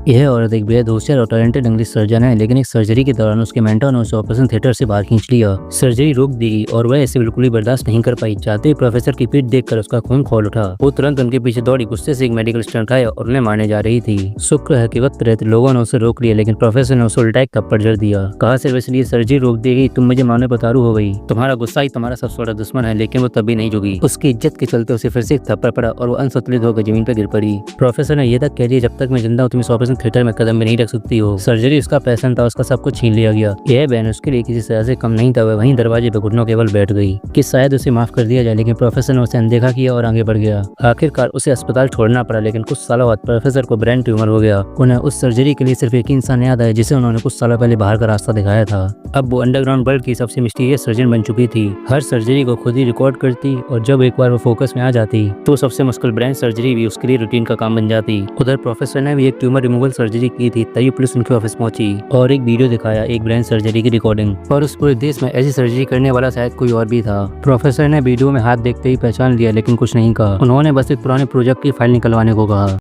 यह औरत एक बेहद होशियार और टैलेंटेड इंग्लिश सर्जन है, लेकिन एक सर्जरी के दौरान उसके मेंटर ने उसे ऑपरेशन थिएटर से बाहर खींच लिया। सर्जरी रोक दी गई और वह इसे बिल्कुल भी बर्दाश्त नहीं कर पाई। जाते ही प्रोफेसर की पीठ देखकर उसका खून खौल उठा। वो तुरंत उनके पीछे दौड़ी, गुस्से से एक मेडिकल स्टंट उठाया और उन्हें मारने जा रही थी। शुक्र है कि वक्त रहते लोगों ने उसे रोक लिया, लेकिन प्रोफेसर ने उसे उल्टा एक थप्पड़ जड़ दिया। कहा सिर्फ इसलिए सर्जरी रोक दी गई तुम मुझे मारने पर उतारू हो गई। तुम्हारा गुस्सा ही तुम्हारा सबसे बड़ा दुश्मन है। लेकिन वो तभी नहीं झुकी। उसकी इज्जत के चलते उसे फिर से एक थप्पड़ पड़ा और वो अनसंतुलित होकर जमीन पर गिर पड़ी। प्रोफेसर ने यह तक कह दिया, जब तक मैं जिंदा हूं तुम इस ऑपरेशन थिएटर में कदम भी नहीं रख सकती हो। सर्जरी उसका पैशन था, उसका सब कुछ छीन लिया गया। यह बहन उसके लिए किसी सजा से कम नहीं था। वह वहीं दरवाजे पर घुटनों केवल बैठ गई कि शायद उसे माफ कर दिया जाए, लेकिन प्रोफेसर ने उसे अनदेखा किया और आगे बढ़ गया। आखिरकार उसे अस्पताल छोड़ना पड़ा, लेकिन कुछ सालों बाद प्रोफेसर को ब्रेन ट्यूमर हो गया। उन्हें उस सर्जरी के लिए सिर्फ एक इंसान याद आया जिसे उन्होंने कुछ सालों पहले बाहर का रास्ता दिखाया था। अब वो अंडरग्राउंड वर्ल्ड की सबसे मिस्टीरियस सर्जन बन चुकी थी। हर सर्जरी को खुद ही रिकॉर्ड करती और जब एक बार वो फोकस में आ जाती तो सबसे मुश्किल ब्रेन सर्जरी भी उसके लिए रूटीन का काम बन जाती। उधर प्रोफेसर ने भी एक ट्यूमर रिमूवल सर्जरी की थी, तभी पुलिस उनके ऑफिस पहुंची और एक वीडियो दिखाया, एक ब्रेन सर्जरी की रिकॉर्डिंग। और उस पूरे देश में ऐसी सर्जरी करने वाला शायद कोई और भी था। प्रोफेसर ने वीडियो में हाथ देखते ही पहचान लिया, लेकिन कुछ नहीं कहा। उन्होंने बस एक पुराने प्रोजेक्ट की फाइल निकलवाने को कहा।